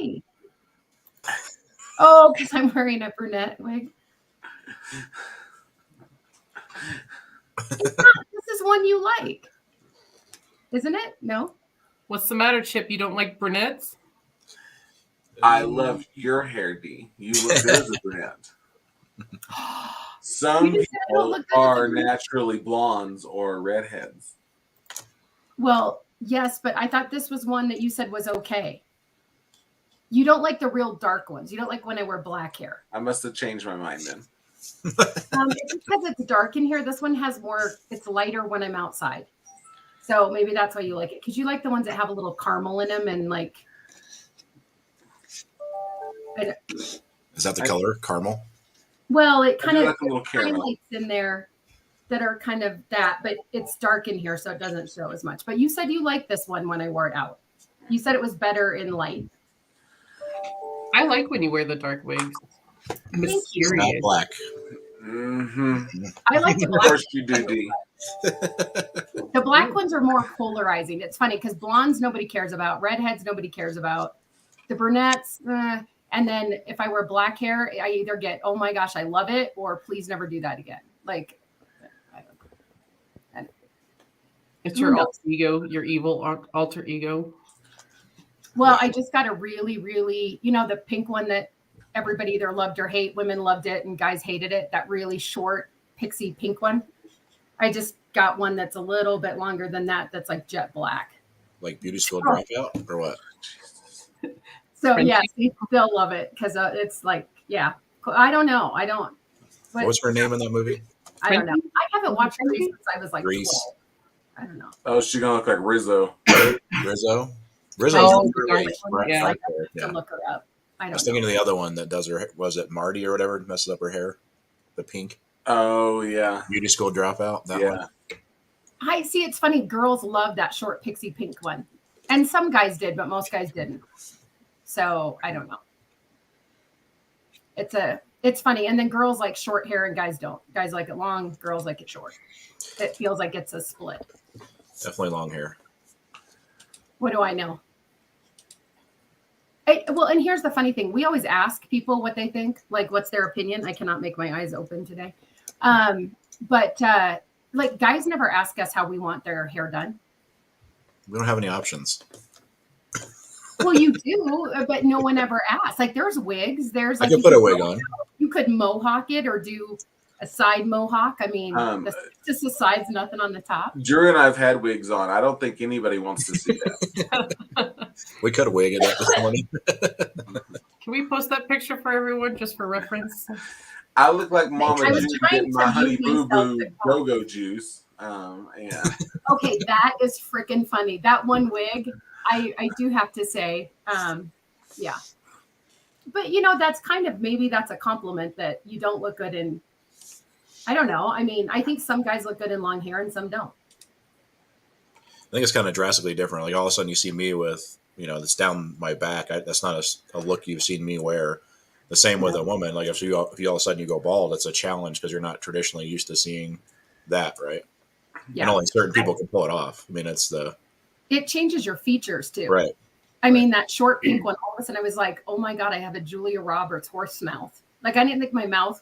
Why? Oh, because I'm wearing a brunette wig. It's not. This is one you like, isn't it? No. What's the matter, Chip? You don't like brunettes? I love your hair, D. You look good as a brunette. Some people are naturally blondes or redheads. Well, yes, but I thought this was one that you said was okay. You don't like the real dark ones. You don't like when I wear black hair. I must have changed my mind then. It's because it's dark in here. This one has more, it's lighter when I'm outside. So maybe that's why you like it. Because you like the ones that have a little caramel in them and like. Is that the color? Caramel? Well, it kind of like a little highlights in there that are kind of that, but it's dark in here, so it doesn't show as much. But you said you liked this one when I wore it out. You said it was better in light. I like when you wear the dark wigs. It's not black. Mm-hmm. I like the black. Of course you do, D. The black ones are more polarizing. It's funny because blondes nobody cares about, redheads nobody cares about, the brunettes. And then if I wear black hair, I either get, oh my gosh, I love it, or please never do that again. Like, I don't know. It's your alter ego, your evil alter ego. Well, I just got a really, really, the pink one that everybody either loved or hate. Women loved it and guys hated it. That really short pixie pink one. I just got one that's a little bit longer than that. That's like jet black. Like Beauty School Dropout or what? So yes, they'll love it because it's like, yeah. I don't know. I don't. What was her name in that movie? I don't know. I haven't watched Grease since I was like Grease. 12. I don't know. Oh, she's gonna look like Rizzo. Rizzo. Yeah. To look her up. I was thinking of the other one that does her. Was it Marty or whatever? Messes up her hair. The pink. Oh yeah. Beauty School Dropout. That one. I see. It's funny. Girls love that short pixie pink one, and some guys did, but most guys didn't. So I don't know. It's funny. And then girls like short hair and guys don't. Guys like it long. Girls like it short. It feels like it's a split. Definitely long hair. What do I know? Well, and here's the funny thing. We always ask people what they think, like what's their opinion. I cannot make my eyes open today. But like guys never ask us how we want their hair done. We don't have any options. Well, you do, but no one ever asks. Like there's wigs. There's like I can put a wig on. You could mohawk it or do a side mohawk. I mean, just the sides, nothing on the top. Drew and I've had wigs on. I don't think anybody wants to see that. We could have wigged it this morning. Can we post that picture for everyone just for reference? I look like Mama Judy getting my Honey Boo Boo go-go juice. Yeah. Okay, that is freaking funny. That one wig, I do have to say, yeah. But, that's kind of, maybe that's a compliment that you don't look good in, I don't know. I mean, I think some guys look good in long hair and some don't. I think it's kind of drastically different. Like all of a sudden you see me with, that's down my back. That's not a look you've seen me wear. The same with a woman. Like if you all of a sudden you go bald, it's a challenge because you're not traditionally used to seeing that, right? Yeah. And only certain people can pull it off. I mean, it changes your features too. Right. I mean, that short pink one, all of a sudden I was like, oh my God, I have a Julia Roberts horse mouth. Like I didn't think my lips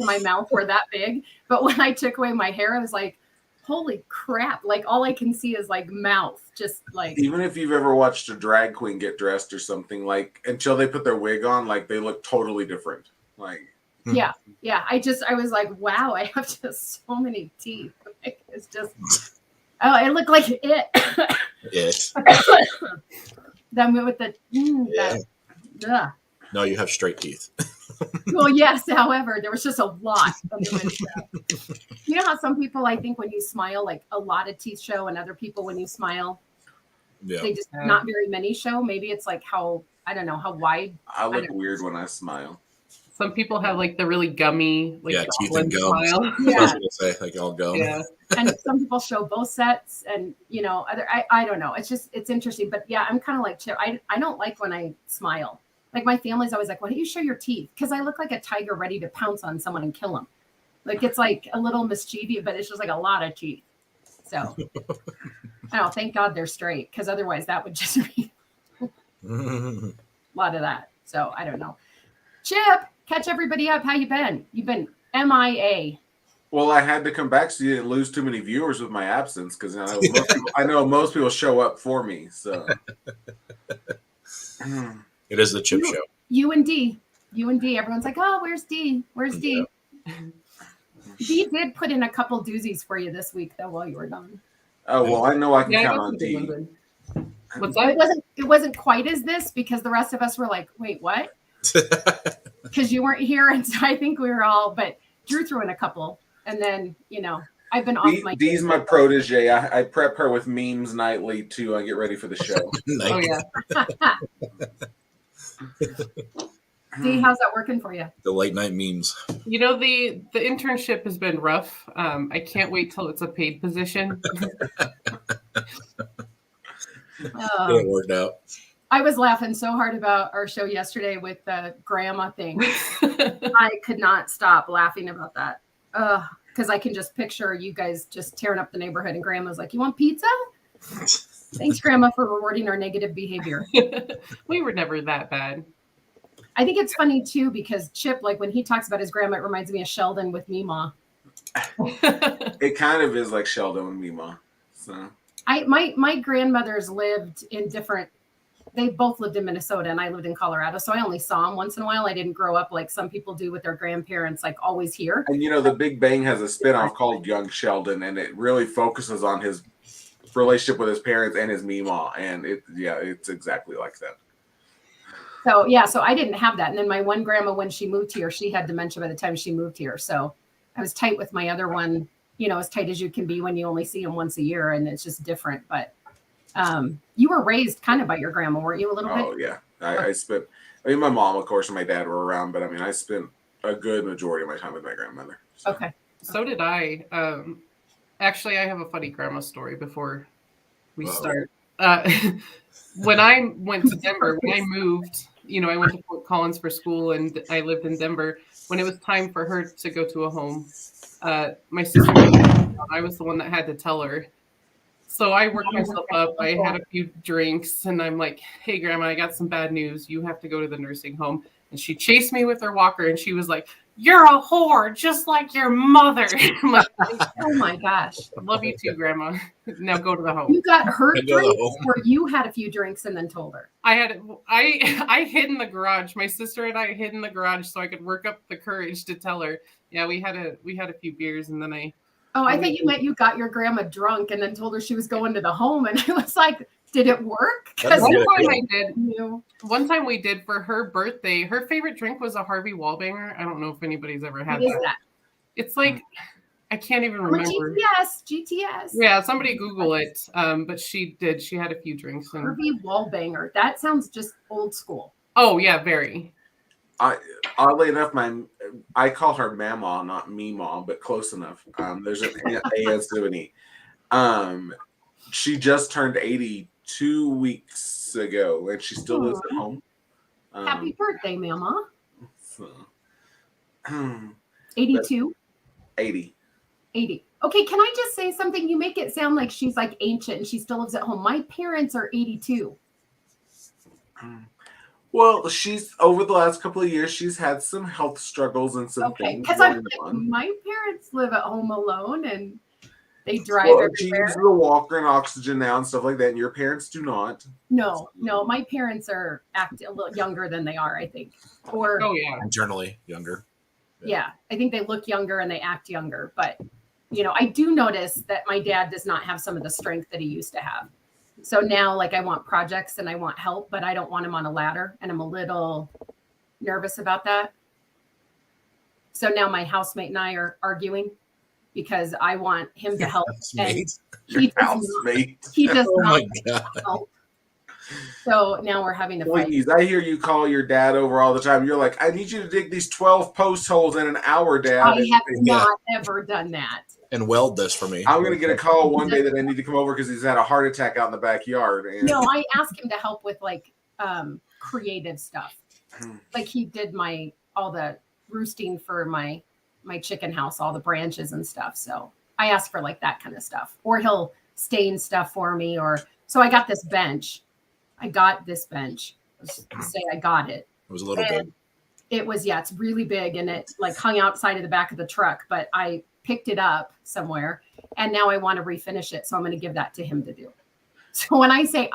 and my mouth were that big. But when I took away my hair, I was like, holy crap. Like all I can see is like mouth. Just like. Even if you've ever watched a drag queen get dressed or something, like until they put their wig on, like they look totally different. Like. Yeah. Yeah. I was like, wow, I have just so many teeth. Like, it's just, I look like it. Yes. Then with the, No, you have straight teeth. Well, yes. However, there was just a lot. You know how some people, I think, when you smile, like a lot of teeth show, and other people, when you smile, they just not very many show. Maybe it's like how wide. I look weird when I smile. Some people have like the really gummy, like teeth and gum. Smile. Yeah, I was gonna say like all gum. Yeah. And some people show both sets, and other. I don't know. It's interesting, but yeah, I'm kind of like Chip. I don't like when I smile. Like my family's always like, why don't you show your teeth? Because I look like a tiger ready to pounce on someone and kill them. Like it's like a little mischievous, but it's just like a lot of teeth. So I don't. Thank God they're straight, because otherwise that would just be. lot of that. So I don't know. Chip, catch everybody up. How you been? You've been MIA. Well, I had to come back so you didn't lose too many viewers with my absence because I know most people show up for me. So It is the Chip Show. You and D. Everyone's like, oh, where's D? Where's D? D did put in a couple doozies for you this week, though, while you were gone. Oh well, I know I can Yeah, I count got on some good D. ones in. What's that? It wasn't quite as this because the rest of us were like, wait, what? Because you weren't here, and so I think we were all. But Drew threw in a couple, and then I've been off my. D's my protege. I prep her with memes nightly to get ready for the show. Oh yeah. D, how's that working for you? The late night memes. You know, the internship has been rough. I can't wait till it's a paid position. It worked out. I was laughing so hard about our show yesterday with the grandma thing. I could not stop laughing about that. Because I can just picture you guys just tearing up the neighborhood, and grandma's like, "You want pizza?" Thanks, grandma, for rewarding our negative behavior. We were never that bad. I think it's funny too because Chip, like when he talks about his grandma, it reminds me of Sheldon with Meemaw. It kind of is like Sheldon and Mima. So My grandmothers lived in different. They both lived in Minnesota and I lived in Colorado, so I only saw them once in a while. I didn't grow up like some people do with their grandparents, like always here. and The Big Bang has a spinoff called Young Sheldon, and it really focuses on his relationship with his parents and his Mima, and it's exactly like that. So I didn't have that. And then my one grandma, when she moved here, she had dementia by the time she moved here. So I was tight with my other one, as tight as you can be when you only see them once a year, and it's just different. But you were raised kind of by your grandma, weren't you, a little bit? Oh yeah, I spent. My mom, of course, and my dad were around, but I spent a good majority of my time with my grandmother. So. Okay. So did I. Actually, I have a funny grandma story before we start. When I went to Denver, when I moved, I went to Fort Collins for school, and I lived in Denver. When it was time for her to go to a home, my sister, I was the one that had to tell her. So I worked myself up. I had a few drinks, and I'm like, "Hey, Grandma, I got some bad news. You have to go to the nursing home." And she chased me with her walker, and she was like, "You're a whore, just like your mother." I'm like, Oh my gosh. "Love you too, Grandma. Now go to the home." You got her I know. drinks, or you had a few drinks and then told her? I hid in the garage. My sister and I hid in the garage so I could work up the courage to tell her. Yeah, we had a few beers, and then I. Oh, I thought you meant you got your grandma drunk and then told her she was going to the home, and I was like, did it work? That's One good. time I did. One time we did for her birthday. Her favorite drink was a Harvey Wallbanger. I don't know if anybody's ever had What is that. that? It's like I can't even I'm a remember. GTS. Yeah, somebody Google it. But she did. She had a few drinks. And Harvey Wallbanger. That sounds just old school. oh yeah, very. Oddly enough, I call her Mama, not me mom, but close enough. There's an A instead of an E. She just turned 82 weeks ago, and she still lives at home. Happy birthday, Mama. So, 82? 80. 80. Okay, can I just say something? You make it sound like she's like ancient and she still lives at home. My parents are 82. Well, she's over the last couple of years, she's had some health struggles and some Okay, things because I'm going like, on. my parents live at home alone and they drive Well, she everywhere. uses the walker and oxygen now and stuff like that, and your parents do not. No, my parents are acting a little younger than they are, I think. Or Oh yeah. Internally younger. yeah, I think they look younger and they act younger. But, I do notice that my dad does not have some of the strength that he used to have. So now, like, I want projects and I want help, but I don't want him on a ladder. And I'm a little nervous about that. So now my housemate and I are arguing because I want him to help. And Mate. Your he does housemate. Oh not my god. help. So now we're having to fight. Please, I hear you call your dad over all the time. You're like, I need you to dig these 12 post holes in an hour, Dad. I have Yeah. not ever done that. And weld this for me. I'm going to get a call one day that I need to come over because he's had a heart attack out in the backyard. And No, I asked him to help with like creative stuff. Like he did all the roosting for my chicken house, all the branches and stuff. So I asked for like that kind of stuff. Or he'll stain stuff for me. So I got this bench. say I got it. It was a little And big. it was, yeah, it's really big, and it like hung outside of the back of the truck, but I picked it up somewhere, and now I want to refinish it. So I'm going to give that to him to do. So when I say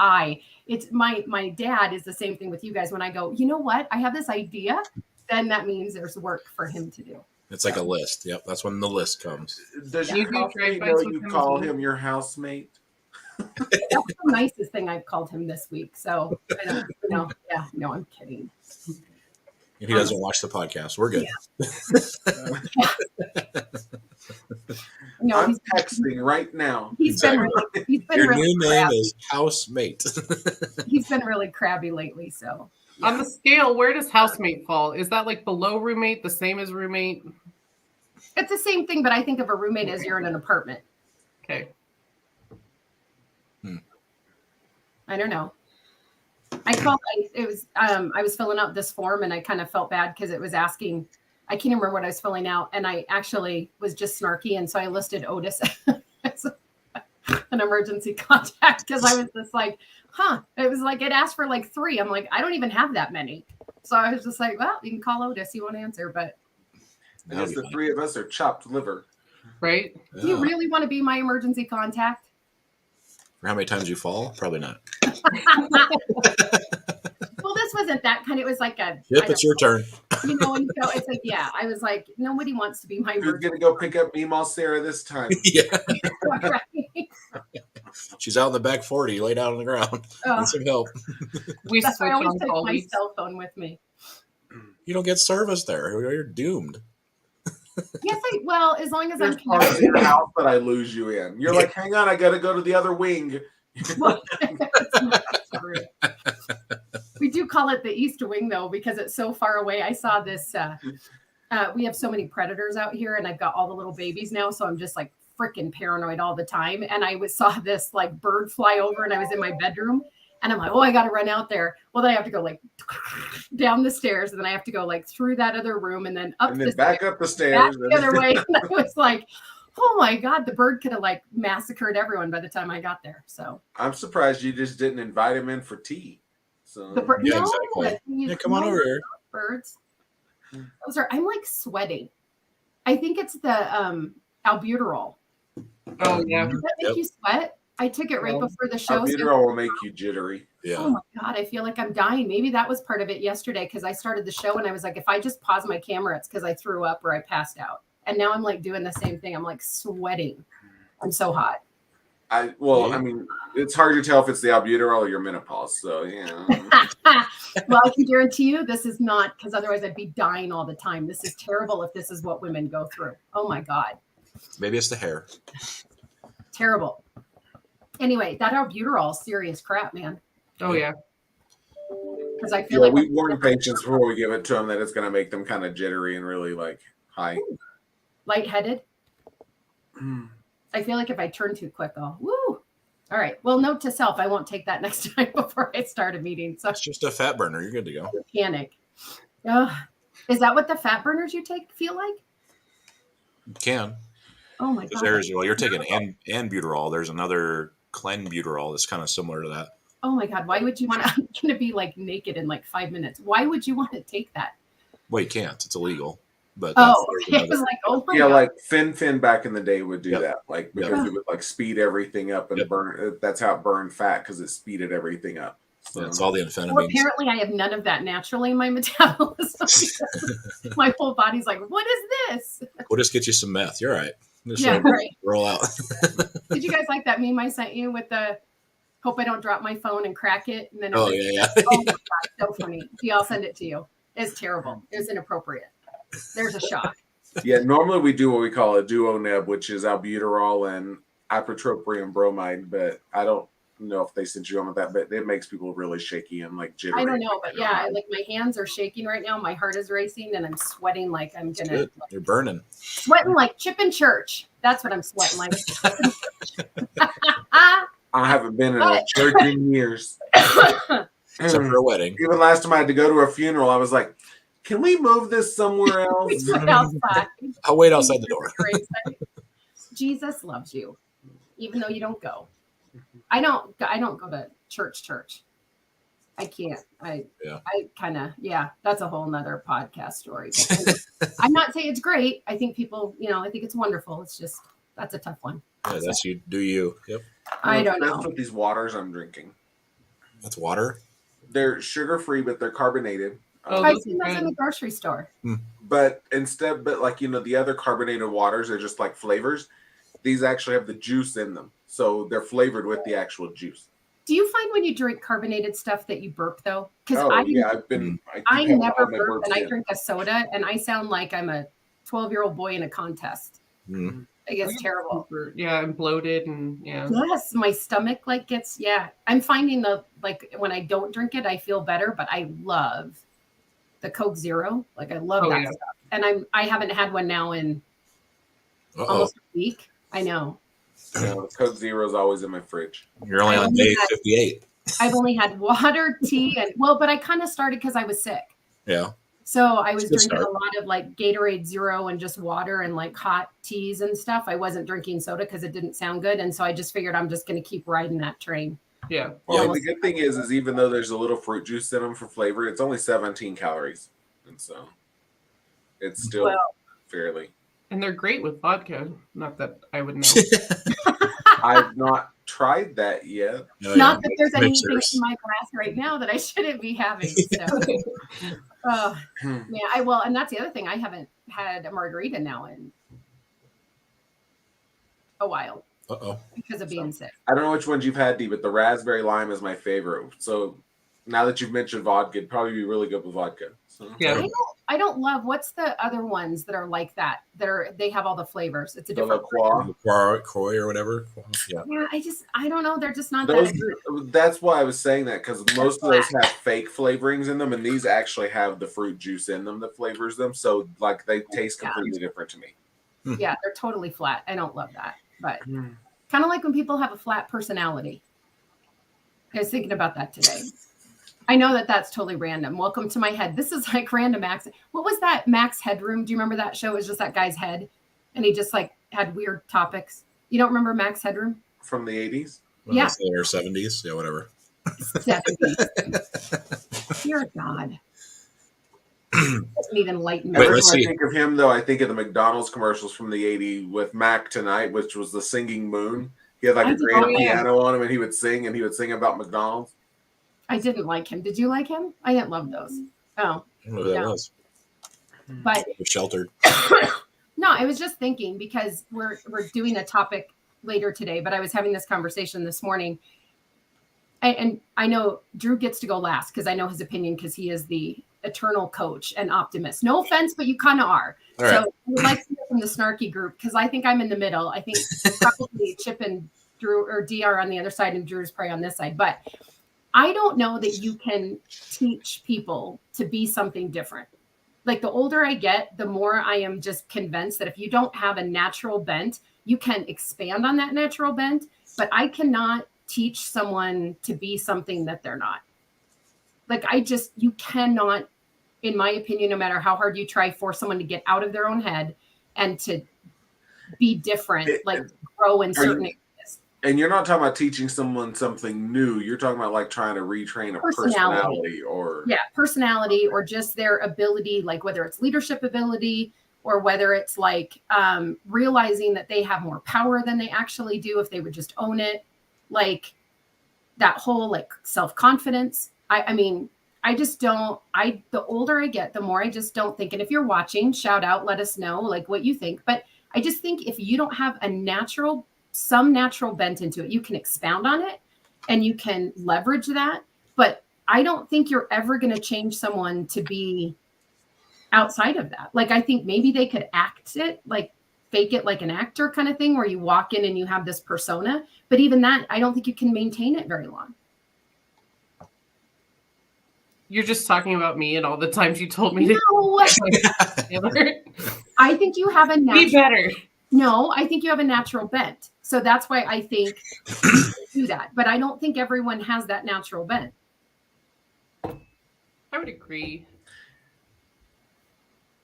it's my dad is the same thing with you guys. When I go, you know what, I have this idea, then that means there's work for him to do. It's like a list. Yep, that's when the list comes. Does You your do housemate drive-bys know with you him as call well? him your housemate? That's the nicest thing I've called him this week. So I don't, yeah, no, I'm kidding. If he doesn't watch the podcast, we're good. No, I'm texting right now. he's been Your really new name crabby. is housemate. He's been really crabby lately. So On the scale, where does housemate fall? Is that like below roommate, the same as roommate? it's the same thing, but I think of a roommate as you're in an apartment. Okay. I don't know. I was filling out this form, and I kind of felt bad because it was asking, I can't remember what I was filling out, and I actually was just snarky, and so I listed Otis as an emergency contact because I was just like, it was like it asked for like 3. I'm like, I don't even have that many. So I was just like, well, you can call Otis, he won't answer. But I guess the 3 of us are chopped liver. Right? do you really want to be my emergency contact? For how many times you fall? Probably not. Well, this wasn't that kind. It was like a Yep, it's your turn. you know, and so it's like, yeah, I was like, nobody wants to be my Who's emergency. gonna go pick up Meemaw Sarah this time? Yeah, Right? she's out in the back 40, laid out on the ground. Oh, Need some help. We that's why switch I always on take my colleagues. cell phone with me. You don't get service there. You're doomed. Yes, well, as long as I'm There's parts of your house that I lose you in. You're like, hang on, I gotta go to the other wing. Well, that's not true. We do call it the East Wing though, because it's so far away. I saw this. We have so many predators out here, and I've got all the little babies now, so I'm just like freaking paranoid all the time. And I saw this like bird fly over, and I was in my bedroom, and I'm like, oh, I got to run out there. Well, then I have to go like down the stairs, and then I have to go like through that other room, and then up And the then back stairs, up the stairs. back the other way. And I was like, oh my God, the bird could have like massacred everyone by the time I got there. So I'm surprised you just didn't invite him in for tea. So the bird, Yeah, no, exactly. Yeah, come on over here. birds. Those are, I'm like sweating. I think it's the albuterol. Oh, yeah. Does that make Yep. you sweat? I took it right No. before the show. so- albuterol will make you jittery. Oh Yeah. my God, I feel like I'm dying. Maybe that was part of it yesterday because I started the show and I was like, if I just pause my camera, it's because I threw up or I passed out. And now I'm like doing the same thing. I'm like sweating. I'm so hot. I mean, it's hard to tell if it's the albuterol or your menopause. So yeah. Well, I can guarantee you this is not, because otherwise I'd be dying all the time. This is terrible if this is what women go through. Oh my God. Maybe it's the hair. Terrible. Anyway, that albuterol is serious crap, man. Oh, yeah. Because I feel Yeah, like we warn patients before we give it to them that it's going to make them kind of jittery and really like high. lightheaded. I feel like if I turn too quick, I'll woo. All right. Well, note to self, I won't take that next time before I start a meeting. So It's just a fat burner. You're good to go. panic. Is that what the fat burners you take feel like? You can. Oh my Because God. there's, well, you're taking Anbuterol. There's another Clenbuterol that's kind of similar to that. Oh my God. Why would you want to? I'm going to be like naked in like 5 minutes. Why would you want to take that? Well, you can't. It's illegal. But Oh, there's it was like, oh my Yeah, God. like Fin back in the day would do Yep. that, like Yep. because it would like speed everything up and Yep. burn. That's how it burned fat because it speeded everything up. So, it's all the Well, amphetamines. apparently I have none of that naturally in my metabolism. Because my whole body's like, what is this? We'll just get you some meth. You're all right. Just Yeah, right. roll out. Did you guys like that meme I sent you with the hope I don't drop my phone and crack it? And then Oh, everybody- yeah, yeah. Oh my God, so funny. See, I'll send it to you. It's terrible. It was inappropriate. There's a shock. yeah, normally we do what we call a duo neb, which is albuterol and ipratropium bromide, but I don't know if they sent you on with that, but it makes people really shaky and like jittery. I don't know, but yeah, like my hands are shaking right now. My heart is racing and I'm sweating like I'm It's gonna good. You're burning. sweating like Chip in church. That's what I'm sweating like. I haven't been in a church in years. Except for a wedding. Even last time I had to go to a funeral, I was like, "Can we move this somewhere else?" We went outside. I'll wait outside the door. Jesus loves you, even though you don't go. I don't go to church. I can't. I Yeah. kind of, that's a whole nother podcast story. I'm not saying it's great. I think people, I think it's wonderful. It's just, that's a tough one. Yeah, that's you. Do you? Yep. I don't That's know. what these waters I'm drinking. That's water. They're sugar free, but they're carbonated. Oh, I've those seen are those in good. the grocery store. But like the other carbonated waters are just like flavors. These actually have the juice in them, so they're flavored with the actual juice. Do you find when you drink carbonated stuff that you burp though? Because Oh I yeah, I've been. I keep having never all my burp, and burps I in. drink a soda, and I sound like I'm a 12-year-old boy in a contest. Mm. Like, it's terrible. Yeah, I'm bloated and Yes, my stomach gets. I'm finding when I don't drink it, I feel better. But I love the Coke Zero. Like, I love that stuff, and I haven't had one now in almost a week. I know. The Coke Zero is always in my fridge. You're only on day 58. I've only had water, tea, but I kind of started because I was sick. Yeah. So I was Good drinking start. a lot of Gatorade Zero and just water and hot teas and stuff. I wasn't drinking soda because it didn't sound good. And so I just figured I'm just going to keep riding that train. Yeah. Well, the good thing is even though there's a little fruit juice in them for flavor, it's only 17 calories, and so it's still fairly. And they're great with vodka. Not that I would know. I've not tried that yet. Not that there's anything Mixers. in my glass right now that I shouldn't be having. So. And that's the other thing. I haven't had a margarita now in a while because of being sick. I don't know which ones you've had, Dee, but the raspberry lime is my favorite. So now that you've mentioned vodka, it'd probably be really good with vodka. So. Yeah. I don't love what's the other ones that are like that they have all the flavors. It's a The different LaCroix. Croy or whatever. Yeah. Yeah, I don't know. They're just not Those that. that's why I was saying that, because most of those have fake flavorings in them, and these actually have the fruit juice in them that flavors them. So they taste completely different to me. Yeah, they're totally flat. I don't love that. But kind of like when people have a flat personality. I was thinking about that today. I know that's totally random. Welcome to my head. This is random accent. What was that Max Headroom? Do you remember that show? It was just that guy's head. And he just had weird topics. You don't remember Max Headroom? From the 80s? Yeah. Or 70s. Yeah, whatever. 70s. Dear God. Doesn't even lighten me. Wait, Every let's time I see. think of him, though, I think of the McDonald's commercials from the 80s with Mac Tonight, which was the singing moon. He had a grand piano on him, and he would sing about McDonald's. I didn't like him. Did you like him? I didn't love those. Oh. I don't know who that was. But Sheltered. no, I was just thinking because we're doing a topic later today, but I was having this conversation this morning. And I know Drew gets to go last because I know his opinion because he is the eternal coach and optimist. No offense, but you kind of are. All right. So I would like to hear from the snarky group because I think I'm in the middle. I think probably Chip and Drew or DR on the other side and Drew's probably on this side. But I don't know that you can teach people to be something different. The older I get, the more I am just convinced that if you don't have a natural bent, you can expand on that natural bent, but I cannot teach someone to be something that they're not. You cannot, in my opinion, no matter how hard you try, force someone to get out of their own head and to be different, grow in certain areas. And you're not talking about teaching someone something new. You're talking about trying to retrain a personality or just their ability, whether it's leadership ability or whether it's realizing that they have more power than they actually do if they would just own it. That whole self-confidence. I just don't, the older I get, the more I just don't think, and if you're watching, shout out, let us know what you think. But I just think if you don't have some natural bent into it, you can expound on it and you can leverage that. But I don't think you're ever going to change someone to be outside of that. I think maybe they could act it, fake it like an actor kind of thing where you walk in and you have this persona. But even that, I don't think you can maintain it very long. You're just talking about me and all the times you told me to. No. I think you have a natural. Be better. No, I think you have a natural bent. So that's why I think you do that. But I don't think everyone has that natural bent. I would agree.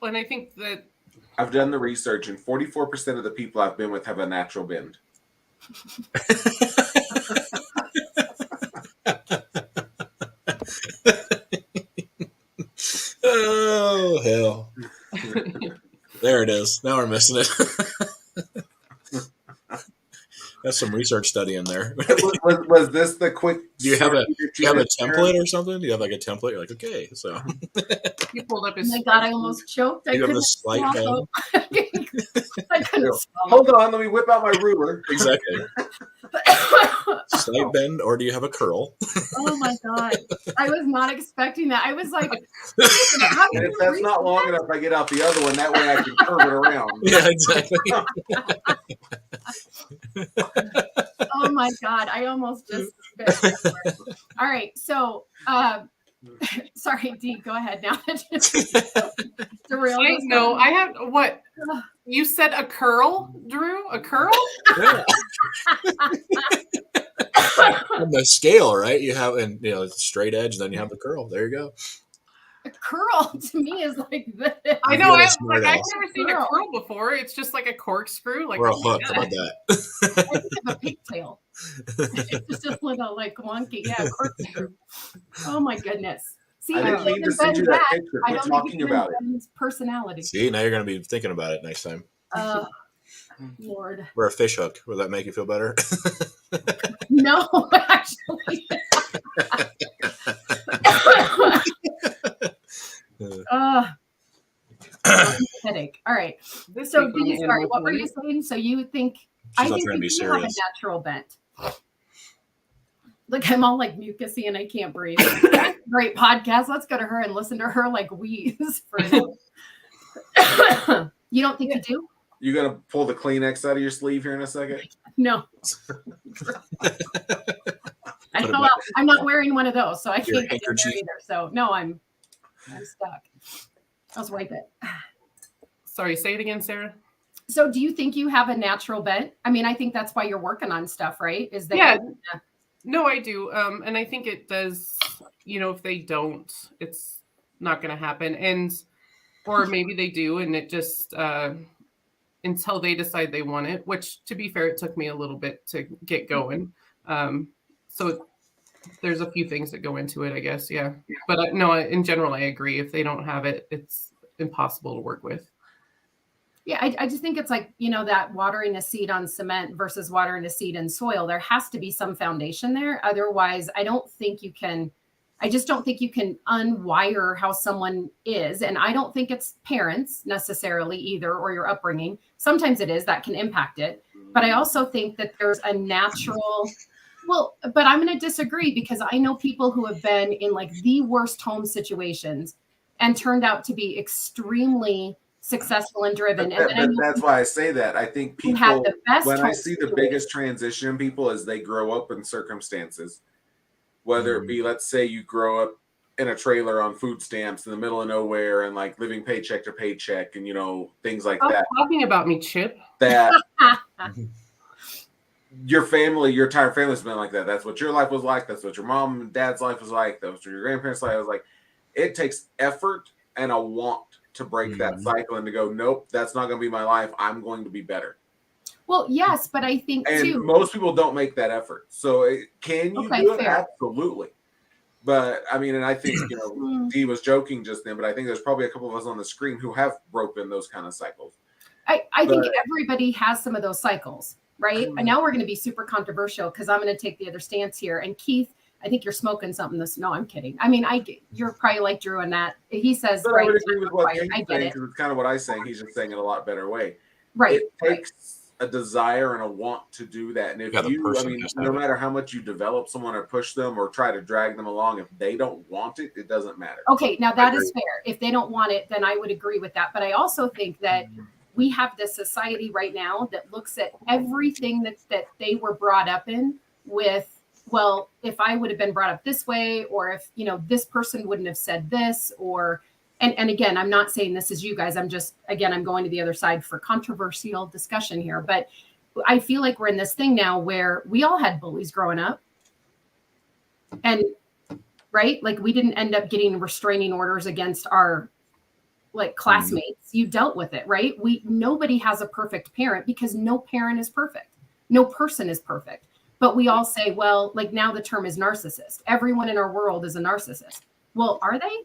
And I think that I've done the research, and 44% of the people I've been with have a natural bend. Oh hell! There it is. Now we're missing it. That's some research study in there. Was this the quick? Do you have a Aaron? template or something? Do you have like a template? You're like, okay, so He pulled up Oh his. my God, I almost choked. I you have couldn't the slight swallow. bend. I couldn't swallow. Hold on, let me whip out my ruler. Exactly. Slight bend, or do you have a curl? Oh my God. I was not expecting that. I was like, how do And if you that's read not long enough, I get out the other one. That way I can curve it around. Yeah, exactly. Oh my God, I almost just all right. So sorry, Dee, go ahead now. I know. I have what you said. A curl, Drew. A curl. Yeah. On the scale, right? You have, and straight edge, then you have the curl. There you go. A curl to me is like this. I know. You're a I've smart never ass. seen a curl before. It's just like a corkscrew, like Or a oh my hook. How God. about that? I think of a pigtail. It's just a little like wonky. Yeah, corkscrew. Oh my goodness. See, I didn't mean to send you that picture. I Quit don't talking think it's about it. Ben's personality. See, now you're going to be thinking about it next time. Lord. Or a fish hook. Will that make you feel better? No, actually. Headache. All right. This So, week on Dee, the sorry, animal what were you planet. saying? So you think She's not think trying to be you have a serious. natural bent. Look, I'm all like mucusy and I can't breathe. Great podcast. Let's go to her and listen to her like wheeze. You don't think you do? You gonna pull the Kleenex out of your sleeve here in a second? No. I'm not wearing one of those, so I Your can't get in there handkerchief. either. So no, I'm stuck. I'll wipe it. Sorry, say it again, Sarah. So do you think you have a natural bent? I mean, I think that's why you're working on stuff, right? Is that Yeah. No, I do. And I think it does, if they don't, it's not going to happen. Or maybe they do. And it just, until they decide they want it, which to be fair, it took me a little bit to get going. So there's a few things that go into it, I guess. Yeah. But no, in general, I agree. If they don't have it, it's impossible to work with. Yeah, I just think it's like, that watering a seed on cement versus watering a seed in soil. There has to be some foundation there. Otherwise, I just don't think you can unwire how someone is. And I don't think it's parents necessarily either, or your upbringing. Sometimes it is, that can impact it. But I also think that there's a natural, but I'm going to disagree, because I know people who have been in like the worst home situations and turned out to be extremely successful and driven. But that's why I say that. I think people, have the best when I home see the biggest transition in people, is they grow up in circumstances, whether it be, let's say you grow up in a trailer on food stamps in the middle of nowhere and like living paycheck to paycheck and, things like Stop that. talking about me, Chip. That your entire family's been like that. That's what your life was like. That's what your mom and dad's life was like. That's what your grandparents' life was like. It takes effort and a want to break that cycle and to go, nope, that's not going to be my life. I'm going to be better. Well, yes, but I think And most people don't make that effort. So can you do it? Fair. Absolutely. But I mean, and I think, Dee was joking just then, but I think there's probably a couple of us on the screen who have broken those kind of cycles. I think everybody has some of those cycles, right? And now we're going to be super controversial, because I'm going to take the other stance here. And Keith, I think you're smoking something. No, I'm kidding. I mean, you're probably like Drew in that. He says, but right, I would agree with what Keith's I get saying, it. because it's kind of what I'm saying. He's just saying it a lot better way. Right. It takes a desire and a want to do that. And if no matter how much you develop someone or push them or try to drag them along, if they don't want it, it doesn't matter. Okay, now that is fair. If they don't want it, then I would agree with that. But I also think that we have this society right now that looks at everything that they were brought up in with, well, if I would have been brought up this way, or if, this person wouldn't have said this, or, and again, I'm not saying this is you guys. I'm going to the other side for controversial discussion here. But I feel like we're in this thing now where we all had bullies growing up. And right, like we didn't end up getting restraining orders against our classmates. You dealt with it, right? Nobody has a perfect parent, because no parent is perfect. No person is perfect. But we all say, well, like now the term is narcissist. Everyone in our world is a narcissist. Well, are they?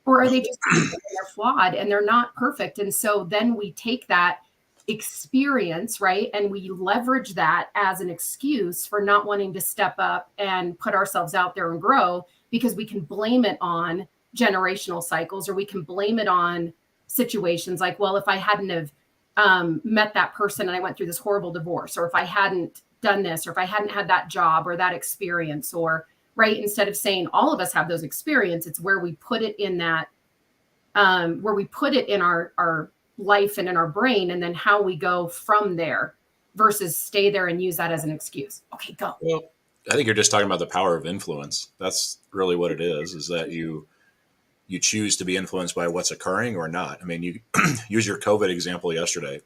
Or Or are they just people and they're flawed and they're not perfect? And so then we take that experience, right? And we leverage that as an excuse for not wanting to step up and put ourselves out there and grow, because we can blame it on generational cycles, or we can blame it on situations like, well, if I hadn't have met that person and I went through this horrible divorce, or if I hadn't done this, or if I hadn't had that job or that experience, or right, instead of saying all of us have those experiences, it's where we put it in that, where we put it in our life and in our brain, and then how we go from there versus stay there and use that as an excuse. Okay, go. Well, I think you're just talking about the power of influence. That's really what it is that you choose to be influenced by what's occurring or not. I mean, you use your COVID example yesterday.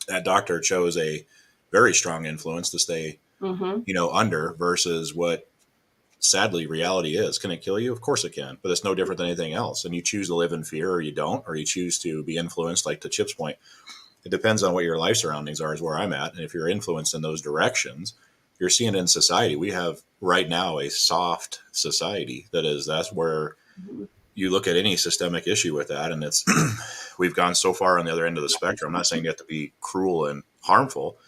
That doctor chose a very strong influence to stay, under, versus what sadly reality is. Can it kill you? Of course it can, but it's no different than anything else. And you choose to live in fear, or you don't, or you choose to be influenced. Like to Chip's point, it depends on what your life surroundings are, is where I'm at. And if you're influenced in those directions, you're seeing it in society. We have right now a soft society that's where you look at any systemic issue with that. And it's, we've gone so far on the other end of the spectrum. I'm not saying you have to be cruel and harmful.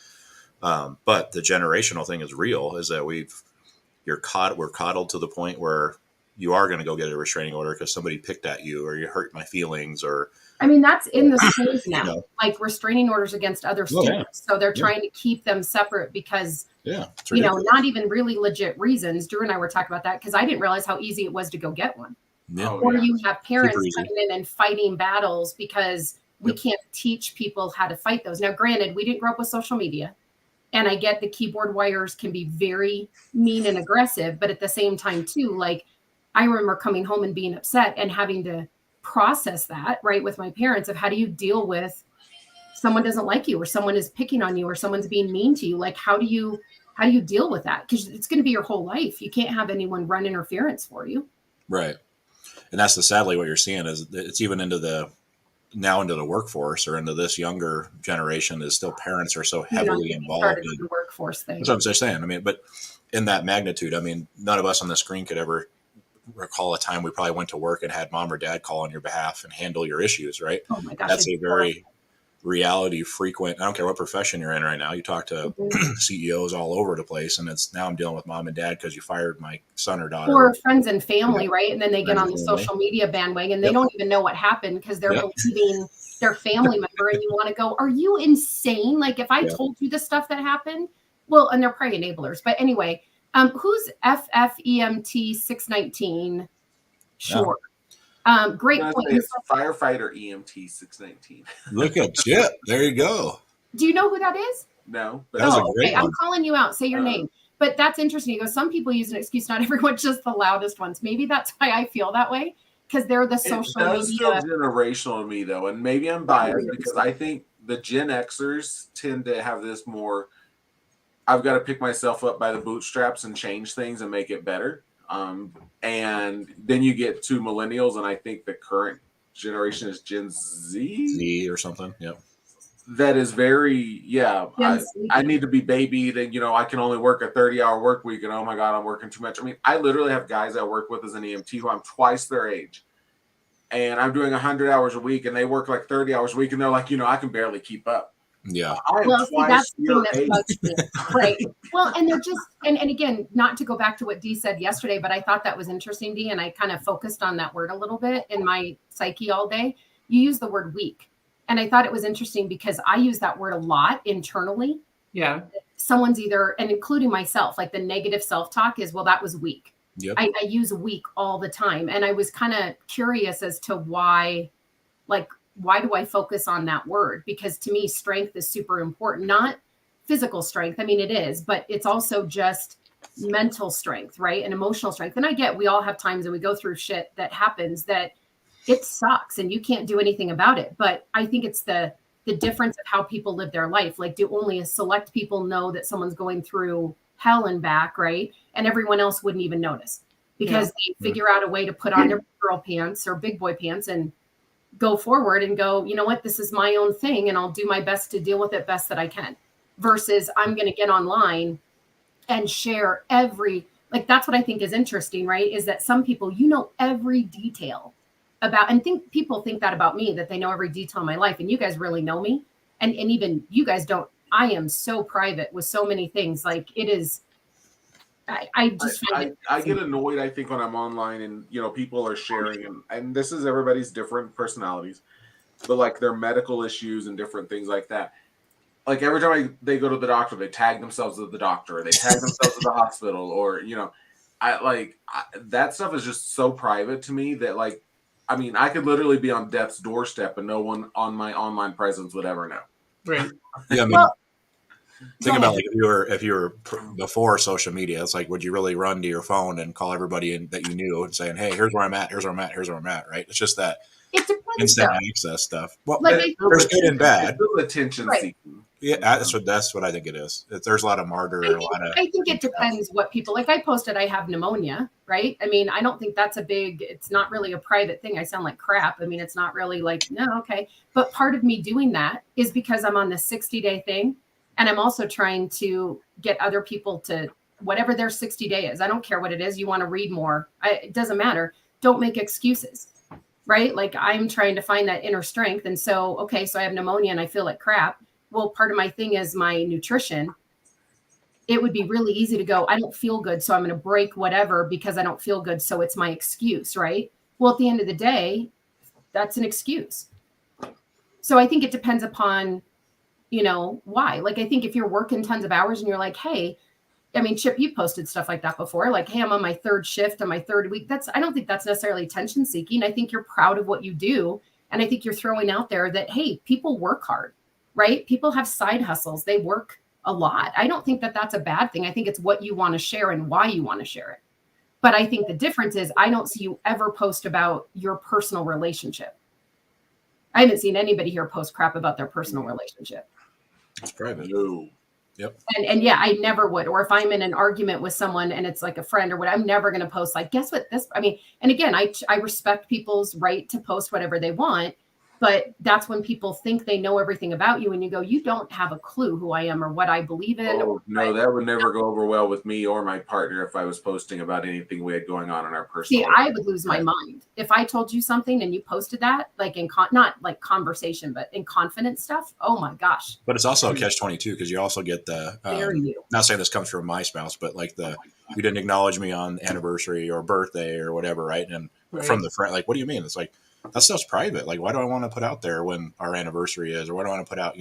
But the generational thing is real, is that we're coddled to the point where you are going to go get a restraining order because somebody picked at you, or you hurt my feelings, or, I mean, that's in the schools now, like restraining orders against other students. So they're trying to keep them separate because, not even really legit reasons. Drew and I were talking about that because I didn't realize how easy it was to go get one. Yeah. Or you have parents coming in and fighting battles because we can't teach people how to fight those. Now, granted, we didn't grow up with social media. And I get the keyboard warriors can be very mean and aggressive, but at the same time too, like I remember coming home and being upset and having to process that, right, with my parents, of how do you deal with someone doesn't like you, or someone is picking on you, or someone's being mean to you? Like, how do you deal with that? Because it's going to be your whole life. You can't have anyone run interference for you. Right. And that's sadly what you're seeing, is it's even into the workforce, or into this younger generation, is still parents are so heavily involved in the workforce thing. That's what I'm just saying. I mean, but in that magnitude, I mean, none of us on the screen could ever recall a time we probably went to work and had mom or dad call on your behalf and handle your issues, right? Oh my gosh. That's a very reality frequent. I don't care what profession you're in right now. You talk to CEOs all over the place, and it's now I'm dealing with mom and dad because you fired my son or daughter. Or friends and family, right? And then they get on the social media bandwagon. They don't even know what happened because they're believing their family member, and you want to go, are you insane? Like, if I told you the stuff that happened, well, and they're probably enablers. But anyway, who's FFEMT 619? Sure. Great point. It's firefighter EMT 619. Look at Chip. There you go. Do you know who that is? No. But that was a great one. I'm calling you out. Say your name. But that's interesting. You go, some people use an excuse, not everyone, just the loudest ones. Maybe that's why I feel that way, because they're the social media. It does feel generational to me, though, and maybe I'm biased because I think the Gen Xers tend to have this more, I've got to pick myself up by the bootstraps and change things and make it better. And then you get to millennials, and I think the current generation is Gen Z or something. Yeah. That is very, I need to be babied, and I can only work a 30-hour work week, and oh my God, I'm working too much. I mean, I literally have guys I work with as an EMT who I'm twice their age, and I'm doing 100 hours a week, and they work like 30 hours a week, and they're like, I can barely keep up. Yeah. That's the thing that bugs me. Right. Well, and they're just, and again, not to go back to what Dee said yesterday, but I thought that was interesting, Dee, and I kind of focused on that word a little bit in my psyche all day. You use the word weak. And I thought it was interesting because I use that word a lot internally. Yeah. Someone's either, and including myself, like the negative self-talk is, well, that was weak. Yep. I use weak all the time. And I was kind of curious as to why do I focus on that word? Because to me, strength is super important, not physical strength. I mean, it is, but it's also just mental strength, right? And emotional strength. And I get, we all have times and we go through shit that happens that it sucks and you can't do anything about it. But I think it's the difference of how people live their life. Like, do only a select people know that someone's going through hell and back, right? And everyone else wouldn't even notice because they figure out a way to put on their girl pants or big boy pants and go forward and go, you know what, this is my own thing and I'll do my best to deal with it best that I can, versus I'm going to get online and share that's what I think is interesting, right? Is that some people, every detail about, and think people think that about me, that they know every detail of my life, and you guys really know me, and even you guys don't. I am so private with so many things. Like it is, I just find it. I get annoyed, I think, when I'm online and people are sharing, and this is everybody's different personalities, but like their medical issues and different things like that. Like every time they go to the doctor, they tag themselves as the doctor, or they tag themselves at the hospital, or that stuff is just so private to me that I could literally be on death's doorstep and no one on my online presence would ever know. Right. Yeah, I mean, Well, think about like if you were before social media, it's like, would you really run to your phone and call everybody that you knew and saying, "Hey, here's where I'm at, here's where I'm at, here's where I'm at," right? It's just that it depends. instant Though. access stuff. Well, Like, there's good and bad. It's still attention Right. seeking. Yeah, that's what I think it is. There's a lot of martyr and a lot of. I think it depends what people like. I posted I have pneumonia, right? I mean, I don't think that's it's not really a private thing. I sound like crap. I mean, it's not really like, no, okay. But part of me doing that is because I'm on this 60-day thing. And I'm also trying to get other people to whatever their 60-day is. I don't care what it is. You want to read more. It doesn't matter. Don't make excuses, right? Like I'm trying to find that inner strength. And so, okay, so I have pneumonia and I feel like crap. Well, part of my thing is my nutrition. It would be really easy to go, I don't feel good, so I'm going to break whatever because I don't feel good. So it's my excuse, right? Well, at the end of the day, that's an excuse. So I think it depends upon, why. Like, I think if you're working tons of hours and you're like, hey, I mean, Chip, you posted stuff like that before. Like, hey, I'm on my third shift on my third week. I don't think that's necessarily attention seeking. I think you're proud of what you do. And I think you're throwing out there that, hey, people work hard. Right? People have side hustles. They work a lot. I don't think that that's a bad thing. I think it's what you want to share and why you want to share it. But I think the difference is I don't see you ever post about your personal relationship. I haven't seen anybody here post crap about their personal relationship. It's private. No. Yep. And yeah, I never would. Or if I'm in an argument with someone and it's like a friend or what, I'm never going to post like, guess what this, I mean, and again, I respect people's right to post whatever they want. But that's when people think they know everything about you and you go, you don't have a clue who I am or what I believe in. Oh, no, that would never go over well with me or my partner if I was posting about anything we had going on in our personal life. See, I would lose my mind. If I told you something and you posted that, like not like conversation, but in confidence stuff, oh my gosh. But it's also a catch-22 because you also get the, not saying this comes from my spouse, but like you didn't acknowledge me on anniversary or birthday or whatever, right? And from the friend, like, what do you mean? It's like, that stuff's private. Like, why do I want to put out there when our anniversary is, or why do I want to put out,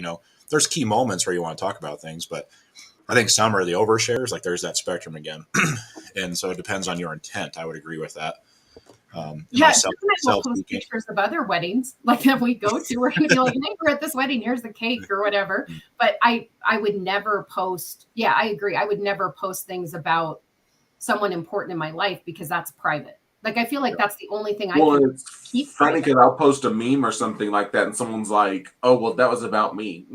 there's key moments where you want to talk about things, but I think some are the overshares. Like there's that spectrum again. And so it depends on your intent. I would agree with that. We'll post pictures of other weddings, like that we go to, we're going to be like, hey, we're at this wedding, here's the cake or whatever. But I would never post. Yeah, I agree. I would never post things about someone important in my life because that's private. Like, I feel like that's the only thing I can keep. Funny because I'll post a meme or something like that, and someone's like, "Oh, well, that was about me."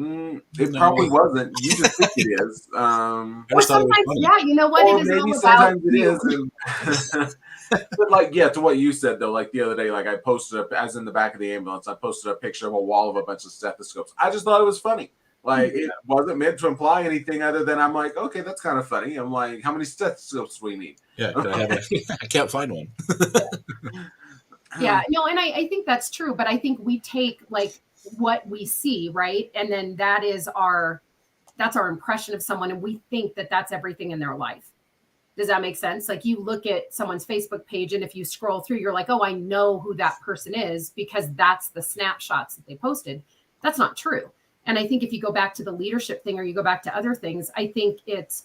It probably wasn't. You just think it is. Or sometimes, yeah, you know what? Or it is maybe all sometimes about it you. is. But like, yeah, to what you said though, like the other day, like I posted as in the back of the ambulance, I posted a picture of a wall of a bunch of stethoscopes. I just thought it was funny. Like it wasn't meant to imply anything other than I'm like, okay, that's kind of funny. I'm like, how many stethoscopes do we need? Yeah, I can't find one. Yeah, no, and I think that's true, but I think we take like what we see, right? And then that's our impression of someone, and we think that that's everything in their life. Does that make sense? Like you look at someone's Facebook page, and if you scroll through, you're like, oh, I know who that person is because that's the snapshots that they posted. That's not true. And I think if you go back to the leadership thing or you go back to other things, I think it's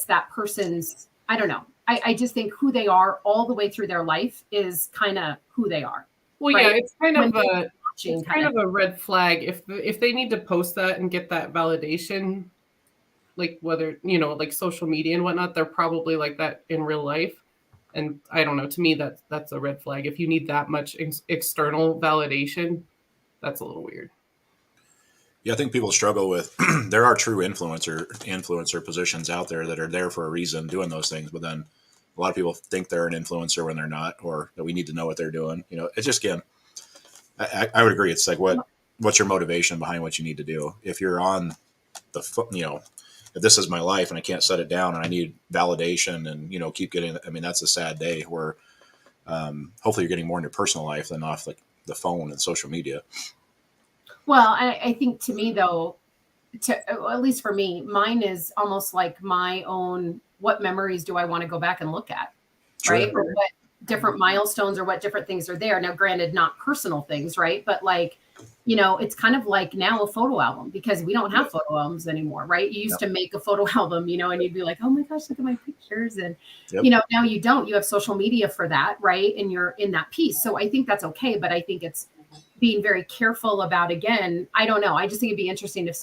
that person's, I don't know. I just think who they are all the way through their life is kind of who they are. Well, right? Yeah, it's kind of a red flag if they need to post that and get that validation, like whether, like social media and whatnot, they're probably like that in real life. And I don't know, to me, that's a red flag. If you need that much external validation, that's a little weird. Yeah, I think people struggle with, there are true influencer positions out there that are there for a reason doing those things. But then a lot of people think they're an influencer when they're not, or that we need to know what they're doing. It's just, again, I would agree. It's like, what's your motivation behind what you need to do? If you're on the foot, if this is my life and I can't set it down and I need validation and, keep getting, I mean, that's a sad day where hopefully you're getting more in your personal life than off like the phone and social media. Well, I think to me though, at least for me, mine is almost like my own. What memories do I want to go back and look at, Sure. right? Or what different milestones or what different things are there. Now, granted, not personal things, right? But like, you know, it's kind of like now a photo album because we don't have photo albums anymore, right? You used to make a photo album, you know, and you'd be like, oh my gosh, look at my pictures. And, you know, now you don't. You have social media for that, right? And you're in that piece. So I think that's okay. But I think it's being very careful about, again, I don't know. I just think it'd be interesting if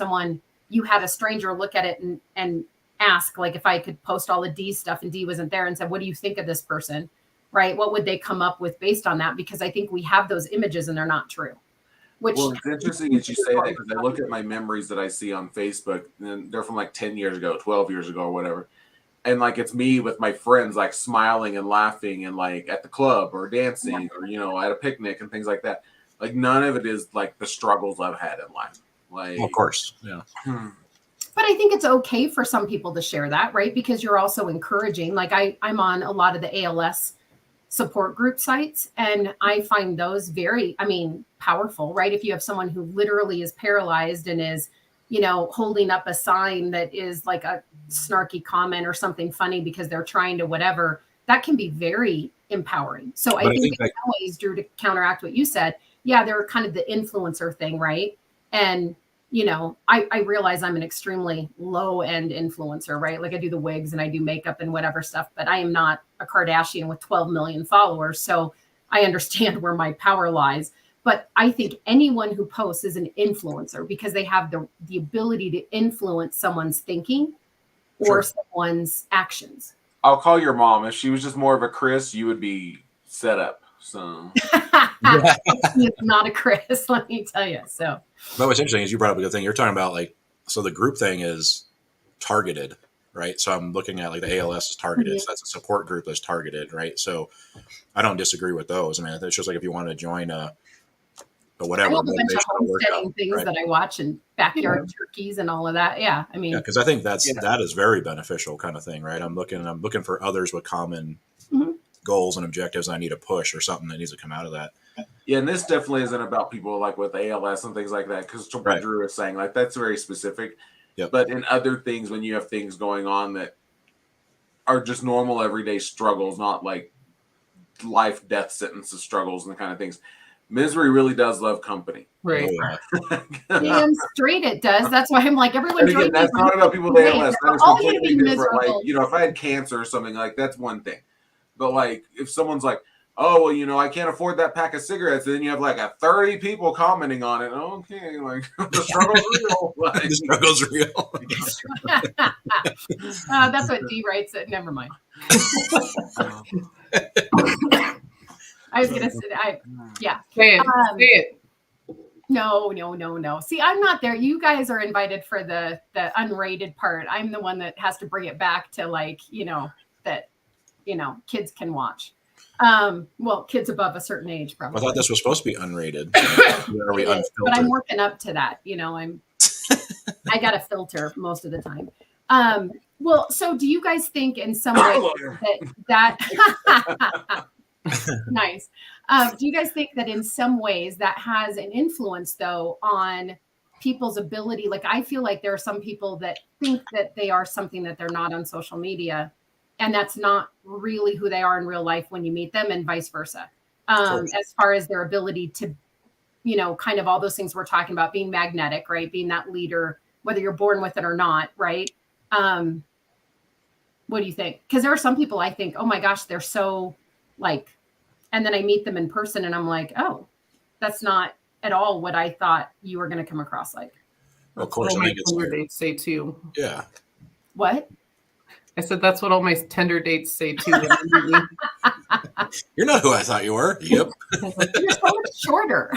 you had a stranger look at it and ask, like, if I could post all the D stuff and D wasn't there and said, what do you think of this person? Right? What would they come up with based on that? Because I think we have those images and they're not true. Well, it's interesting that you say that because I look at my memories that I see on Facebook and they're from like 10 years ago, 12 years ago, or whatever. And like, it's me with my friends, like smiling and laughing and like at the club or dancing or, you know, at a picnic and things like that. Like none of it is like the struggles I've had in life. Like, Of course. Yeah. But I think it's okay for some people to share that, right? Because you're also encouraging. Like I'm on a lot of the ALS support group sites, and I find those very, powerful, right? If you have someone who literally is paralyzed and is, you know, holding up a sign that is like a snarky comment or something funny because they're trying to whatever, that can be very empowering. So I think in some ways, Drew, to counteract what you said, yeah, they're kind of the influencer thing, right? And you know, I realize I'm an extremely low end influencer, right? Like I do the wigs and I do makeup and whatever stuff, but I am not a Kardashian with 12 million followers. So I understand where my power lies. But I think anyone who posts is an influencer because they have the ability to influence someone's thinking or someone's actions. I'll call your mom. If she was just more of a Chris, you would be set up. So It's not a Chris, let me tell you. So, but what's interesting is you brought up a good thing. You're talking about like, so the group thing is targeted, right? So I'm looking at like the ALS is targeted. So that's a support group that's targeted, right? So I don't disagree with those. I mean, it's just like if you want to join a whatever. I have a bunch of homesteading things that I watch and backyard turkeys and all of that. Yeah, I mean, because I think that is very beneficial kind of thing, right? I'm looking for others with common goals and objectives. I need a push or something that needs to come out of that. Yeah, and this definitely isn't about people like with ALS and things like that, because what Drew is saying, like that's very specific. Yep. But in other things, when you have things going on that are just normal everyday struggles, not like life death sentences struggles and the kind of things, misery really does love company. Right. Damn straight it does. That's why I'm like, everyone. Again, that's not about people with ALS. That is completely different. Like, you know, if I had cancer or something, like that's one thing. But like, if someone's like, oh, well, you know, I can't afford that pack of cigarettes, and then you have like 30 people commenting on it. Okay, like the struggle's real. Like, the struggle's real. That's what D writes. It. Never mind. I was gonna say, yeah. Say it. No. See, I'm not there. You guys are invited for the unrated part. I'm the one that has to bring it back to like, you know, that, you know, kids can watch. Well, kids above a certain age, probably. I thought this was supposed to be unrated. Are we unfiltered? But I'm working up to that. You know, I got a filter most of the time. Well, so do you guys think in some way that nice. Do you guys think that in some ways that has an influence though on people's ability? Like, I feel like there are some people that think that they are something that they're not on social media, and that's not really who they are in real life when you meet them, and vice versa. As far as their ability to, you know, kind of all those things we're talking about, being magnetic, right? Being that leader, whether you're born with it or not, right? What do you think? Because there are some people I think, oh my gosh, they're so like, and then I meet them in person and I'm like, oh, that's not at all what I thought you were going to come across like. Of course, I think Tender dates say too. Yeah. What? I said that's what all my Tender dates say too. You're not who I thought you were. Yep. You're so much shorter.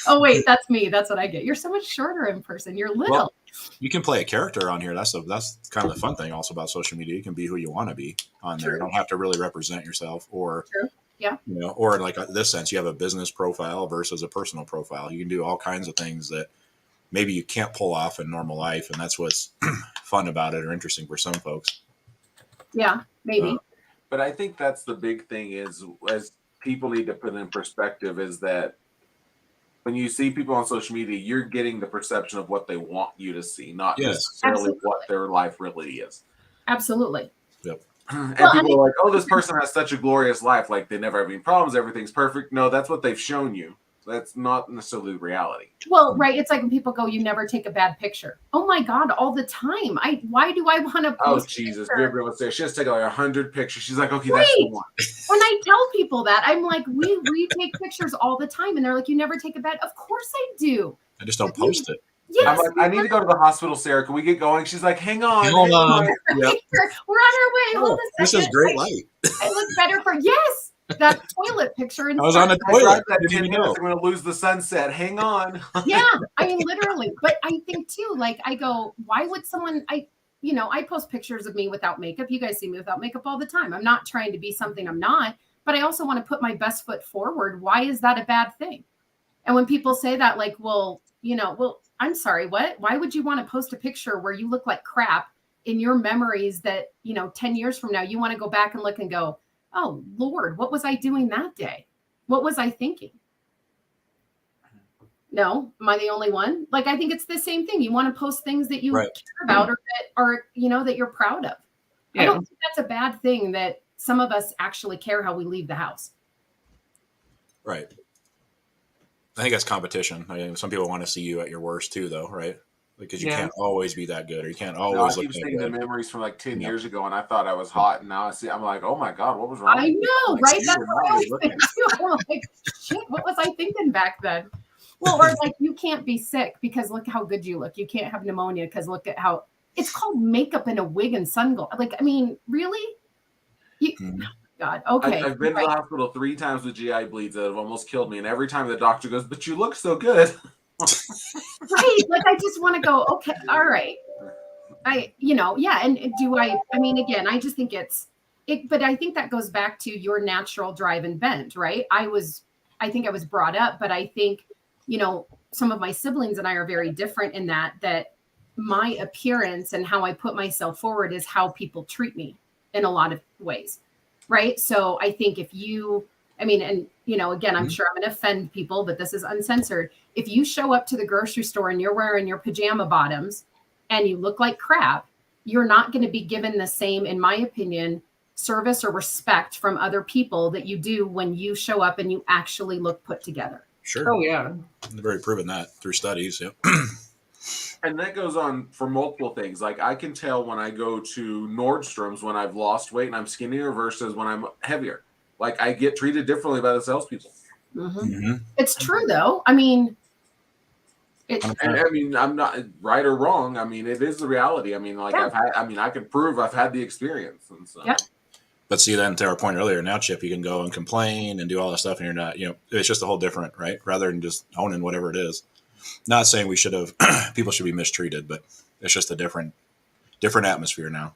Oh wait, that's me. That's what I get. You're so much shorter in person. You're little. Well, you can play a character on here. That's kind of the fun thing also about social media. You can be who you want to be on there. You don't have to really represent yourself or, yeah, you know, or like this sense, you have a business profile versus a personal profile. You can do all kinds of things that maybe you can't pull off in normal life. And that's what's fun about it or interesting for some folks. Yeah, maybe. But I think that's the big thing is, as people need to put in perspective, is that when you see people on social media, you're getting the perception of what they want you to see, not Yes. necessarily Absolutely. what their life really is. Absolutely. And Well, I people mean- are like, oh, this person has such a glorious life. Like, they never have any problems. Everything's perfect. No, that's what they've shown you. That's not necessarily the reality. Well, right. It's like when people go, you never take a bad picture. Oh my God, all the time. Why do I want to Oh, post a Jesus. picture? We have everyone say she has to take like 100 pictures. She's like, okay, that's the Right. one. When I tell people that, I'm like, we retake pictures all the time. And they're like, you never take a bad. Of course I do. I just don't post it. Yes. I'm like, I need to go to the hospital, Sarah. Can we get going? She's like, hang on. Hold hang on. on. Yep. We're on our way. Hold a This second. is great light. I look better for yes. That toilet picture. In I was on a I drive toilet. that Didn't 10 even minutes. know. I'm going to lose the sunset. Hang on. Yeah, I mean literally. But I think too, like I go, why would someone I post pictures of me without makeup. You guys see me without makeup all the time. I'm not trying to be something I'm not, but I also want to put my best foot forward. Why is that a bad thing? And when people say that, like, well, I'm sorry, what? Why would you want to post a picture where you look like crap in your memories that, 10 years from now, you want to go back and look and go, oh, Lord, what was I doing that day? What was I thinking? No, am I the only one? Like, I think it's the same thing. You want to post things that you Right. care about or that are, that you're proud of. I Yeah. don't think that's a bad thing that some of us actually care how we leave the house. Right. I think that's competition. I mean, some people want to see you at your worst too, though, right? Because you Yeah. can't always be that good, or you can't No, I always look keep that seeing the good. memories from like 10 Yeah. years ago, and I thought I was hot, and now I'm like, oh my God, what was wrong? I know, Like, right? you That's were what I not always good think too. I'm like, shit, what was I thinking back then? Well, or like you can't be sick because look how good you look. You can't have pneumonia because look at how it's called makeup and a wig and sunglasses. Like, I mean, really? Mhm. God, okay. I've been to the hospital 3 times with GI bleeds that have almost killed me, and every time the doctor goes, but you look so good. Right. Like I just want to go, okay, all right. Yeah. And I mean, again, I just think but I think that goes back to your natural drive and bent, right? I think I was brought up, but I think, some of my siblings and I are very different in that my appearance and how I put myself forward is how people treat me in a lot of ways. Right. So I think again, I'm sure I'm going to offend people, but this is uncensored. If you show up to the grocery store and you're wearing your pajama bottoms and you look like crap, you're not going to be given the same, in my opinion, service or respect from other people that you do when you show up and you actually look put together. Sure. Oh yeah. They've already proven that through studies. Yeah. And that goes on for multiple things. Like, I can tell when I go to Nordstrom's when I've lost weight and I'm skinnier versus when I'm heavier. Like, I get treated differently by the salespeople. Mm-hmm. It's true, though. I mean, And I mean, I'm not right or wrong. I mean, it is the reality. I mean, like, Yeah. I can prove I've had the experience. And so. Yep. But see, then to our point earlier, now, Chip, you can go and complain and do all that stuff, and you're not, it's just a whole different, right? Rather than just owning whatever it is. Not saying we should have, people should be mistreated, but it's just a different atmosphere now.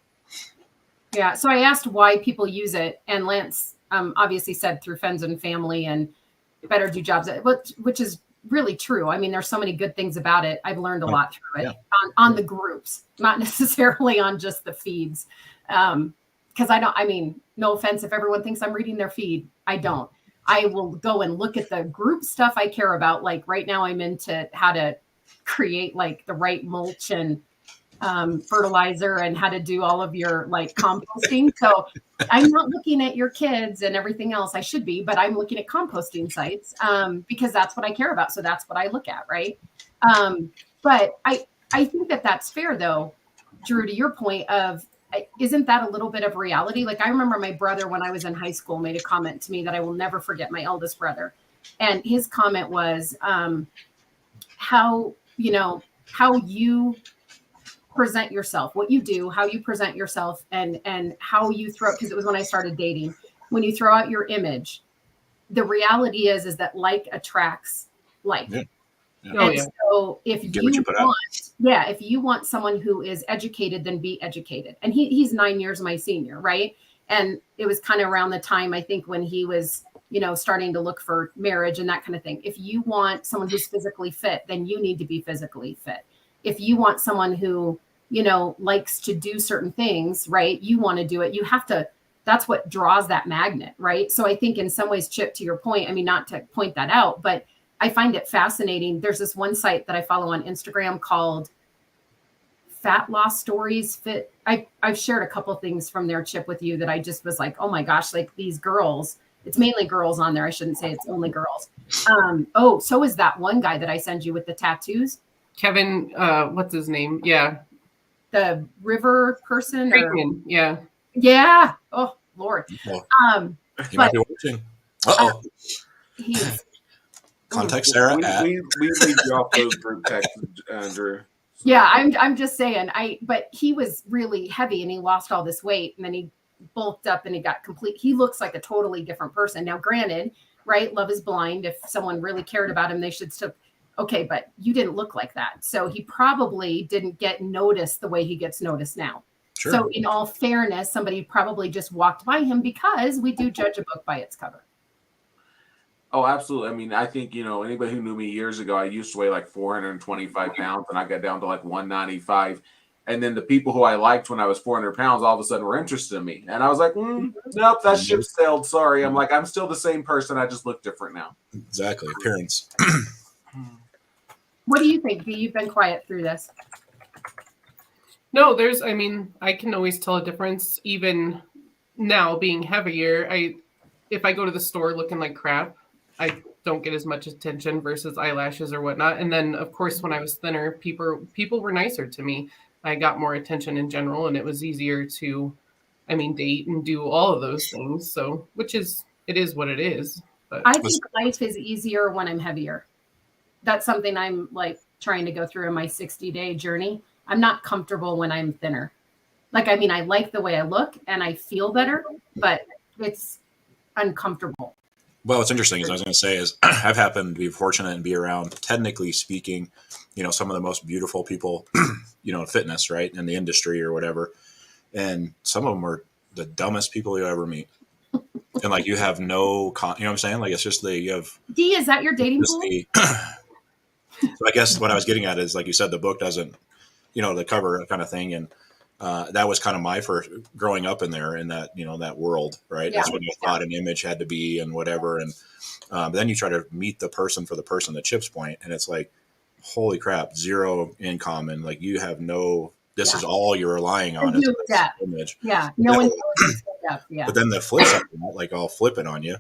Yeah. So I asked why people use it, and Lance obviously said through friends and family and better do jobs, which is really true. I mean, there's so many good things about it. I've learned a lot through it on the groups, not necessarily on just the feeds. Because no offense if everyone thinks I'm reading their feed. I don't. I will go and look at the group stuff I care about. Like right now I'm into how to create like the right mulch and fertilizer and how to do all of your like composting. So I'm not looking at your kids and everything else. I should be, but I'm looking at composting sites because that's what I care about. So that's what I look at. Right. But I think that's fair though, Drew, to your point of, isn't that a little bit of reality? Like I remember my brother when I was in high school made a comment to me that I will never forget, my eldest brother. And his comment was how you present yourself, what you do, how you present yourself and how you throw, because it was when I started dating, when you throw out your image, the reality is that like attracts like. Yeah. Oh, And yeah. so if Get what you put out. if you want someone who is educated, then be educated. And he's 9 years my senior, right? And it was kind of around the time, I think, when he was, starting to look for marriage and that kind of thing. If you want someone who's physically fit, then you need to be physically fit. If you want someone who, likes to do certain things, right? You want to do it. You have to that's what draws that magnet, right? So I think in some ways, Chip, to your point, I mean, not to point that out, but I find it fascinating. There's this one site that I follow on Instagram called Fat Loss Stories Fit. I've shared a couple things from their, Chip, with you that I just was like, oh my gosh, like these girls, it's mainly girls on there. I shouldn't say it's only girls. So is that one guy that I send you with the tattoos? Kevin, what's his name? Yeah. The river person? Craigman, yeah. Yeah. Oh, Lord. Well, he might be watching. Uh-oh. He's Context, Sarah. We leave you off those group texts, Andrew. yeah, I'm just saying. But he was really heavy and he lost all this weight and then he bulked up and he looks like a totally different person. Now, granted, right? Love is blind. If someone really cared about him, they should still. Okay, but you didn't look like that. So he probably didn't get noticed the way he gets noticed now. Sure. So in all fairness, somebody probably just walked by him because we do judge a book by its cover. Oh, absolutely. I mean, I think, anybody who knew me years ago, I used to weigh like 425 pounds and I got down to like 195. And then the people who I liked when I was 400 pounds, all of a sudden were interested in me. And I was like, nope, that ship sailed. Sorry. I'm like, I'm still the same person. I just look different now. Exactly. Appearance. What do you think, V? You've been quiet through this. No, I can always tell a difference even now being heavier. If I go to the store looking like crap, I don't get as much attention versus eyelashes or whatnot. And then of course, when I was thinner, people were nicer to me. I got more attention in general and it was easier to, date and do all of those things. So, it is what it is. But I think life is easier when I'm heavier. That's something I'm like trying to go through in my 60-day journey. I'm not comfortable when I'm thinner. I like the way I look and I feel better, but it's uncomfortable. Well, what's interesting is I was going to say is I've happened to be fortunate and be around, technically speaking, some of the most beautiful people, in fitness, right, in the industry or whatever. And some of them are the dumbest people you ever meet. And like you have no, you know what I'm saying? Like it's just you have. D, is that your dating pool? So I guess what I was getting at is, like you said, the book doesn't, the cover kind of thing. And that was kind of my first growing up in there in that, that world, right? Yeah. That's what I thought an image had to be and whatever. And but then you try to meet the person for the person, the Chip's point. And it's like, holy crap, zero in common. Like you have this is all you're relying on is this image. Yeah. No one knows depth. Yeah. But then the flip side of that, like I'll flip it on you.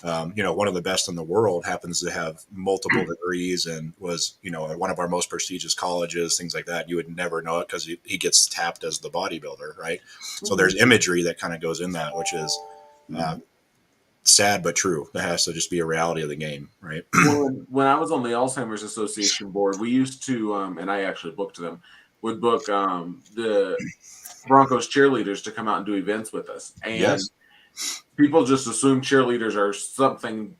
One of the best in the world happens to have multiple degrees and was, one of our most prestigious colleges, things like that. You would never know it because he gets tapped as the bodybuilder, right? So there's imagery that kind of goes in that, which is sad but true. That has to just be a reality of the game, right? When I was on the Alzheimer's Association board, we used to, and I actually booked them, would book the Broncos cheerleaders to come out and do events with us. And yes. People just assume cheerleaders are something,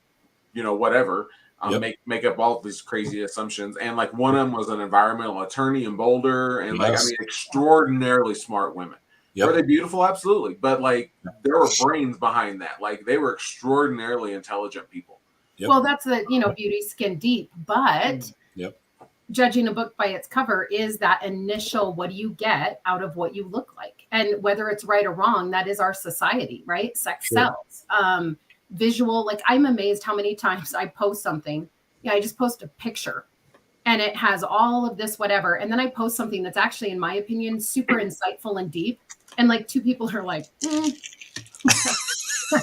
whatever. Yep. Make up all these crazy assumptions. And like one of them was an environmental attorney in Boulder, and extraordinarily smart women. Yep. Were they beautiful? Absolutely. But like there were brains behind that. Like they were extraordinarily intelligent people. Yep. Well, that's the, beauty skin deep, but judging a book by its cover is that initial, what do you get out of what you look like? And whether it's right or wrong, that is our society, right? Sex sells. Visual, like I'm amazed how many times I post something. I just post a picture and it has all of this, whatever. And then I post something that's actually, in my opinion, super insightful and deep. And like two people are like,